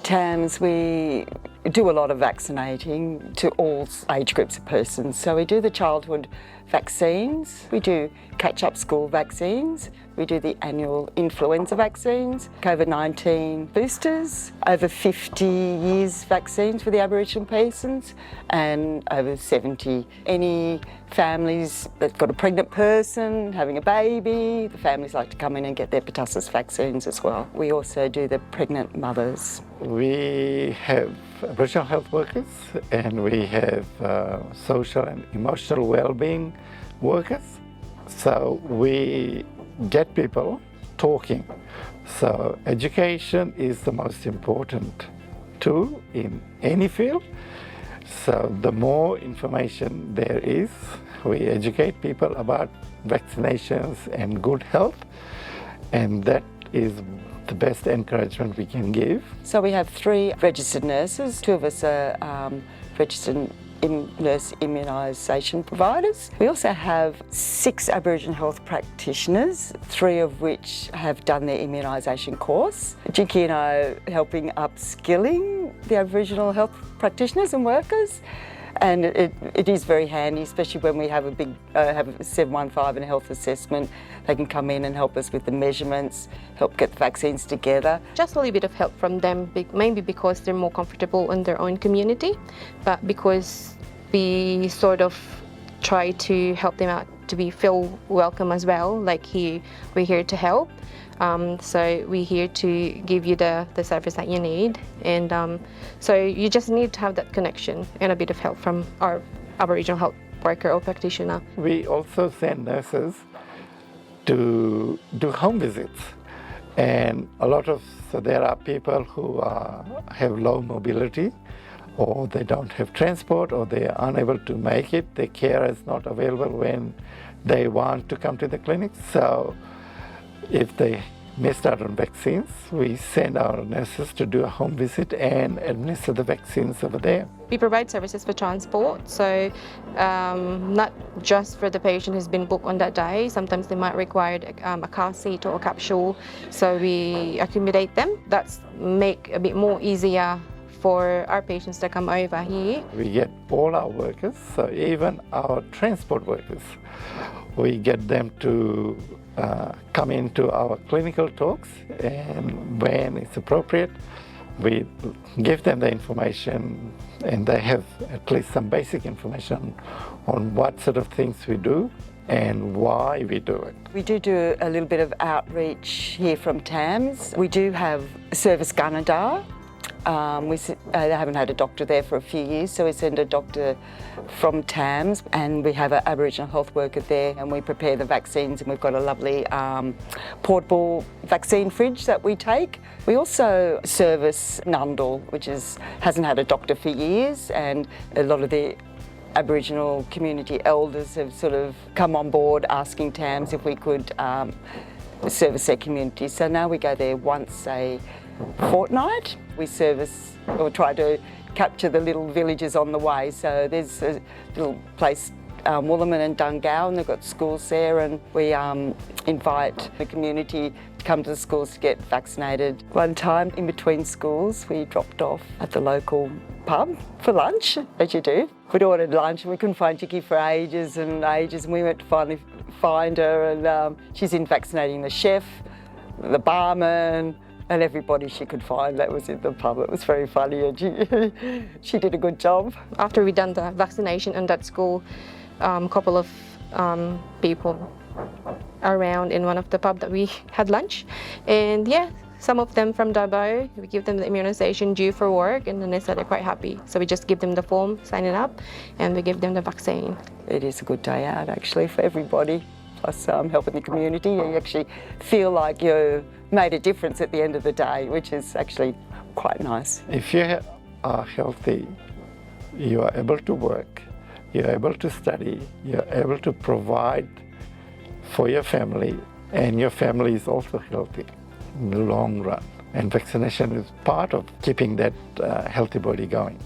TAMS, we do a lot of vaccinating to all age groups of persons. So we do the childhood vaccines, we do catch-up school vaccines, we do the annual influenza vaccines, COVID-19 boosters, over 50 years vaccines for the Aboriginal persons, and over 70. Any families that's got a pregnant person, having a baby, the families like to come in and get their pertussis vaccines as well. We also do the pregnant mothers. We have Aboriginal health workers and we have social and emotional well-being workers. So we get people talking. So education is the most important tool in any field. So the more information there is, we educate people about vaccinations and good health, and that is the best encouragement we can give. So we have 3 registered nurses. 2 of us are registered nurse immunisation providers. We also have 6 Aboriginal health practitioners, 3 of which have done their immunisation course. Jinky and I are helping upskilling the Aboriginal health practitioners and workers. And it is very handy, especially when we have a big have a 715 and a health assessment. They can come in and help us with the measurements, help get the vaccines together. Just a little bit of help from them, maybe because they're more comfortable in their own community, but because we sort of try to help them out to feel welcome as well. Like we're here to help. So we're here to give you the service that you need, and so you just need to have that connection and a bit of help from our Aboriginal health worker or practitioner. We also send nurses to do home visits, and so there are people who have low mobility, or they don't have transport, or they are unable to make it. Their care is not available when they want to come to the clinic. So if they missed out on vaccines, we send our nurses to do a home visit and administer the vaccines over there. We provide services for transport, so not just for the patient who's been booked on that day. Sometimes they might require a car seat or a capsule, so we accommodate them. That's make a bit more easier for our patients to come over here. We get all our workers, so even our transport workers, we get them to come into our clinical talks, and when it's appropriate, we give them the information, and they have at least some basic information on what sort of things we do and why we do it. We do a little bit of outreach here from TAMS. We do have Service Gunnedah. They haven't had a doctor there for a few years, so we send a doctor from TAMS, and we have an Aboriginal health worker there, and we prepare the vaccines, and we've got a lovely portable vaccine fridge that we take. We also service Nundle, which hasn't had a doctor for years, and a lot of the Aboriginal community elders have sort of come on board asking TAMS if we could service their community. So now we go there once a fortnight. We service or try to capture the little villages on the way. So there's a little place, Woolaman and Dungao, and they've got schools there, and we invite the community to come to the schools to get vaccinated. One time in between schools, we dropped off at the local pub for lunch, as you do. We'd ordered lunch and we couldn't find Jickie for ages and ages, and we went to finally find her, and she's in vaccinating the chef, the barman, and everybody she could find that was in the pub. It was very funny, and she did a good job. After we done the vaccination in that school, a couple of people around in one of the pub that we had lunch, and yeah, some of them from Dubbo, we give them the immunisation due for work, and then they said they're quite happy. So we just give them the form, sign it up, and we give them the vaccine. It is a good day out actually for everybody. Plus helping the community, you actually feel like you made a difference at the end of the day, which is actually quite nice. If you are healthy, you are able to work, you're able to study, you're able to provide for your family, and your family is also healthy in the long run. And vaccination is part of keeping that healthy body going.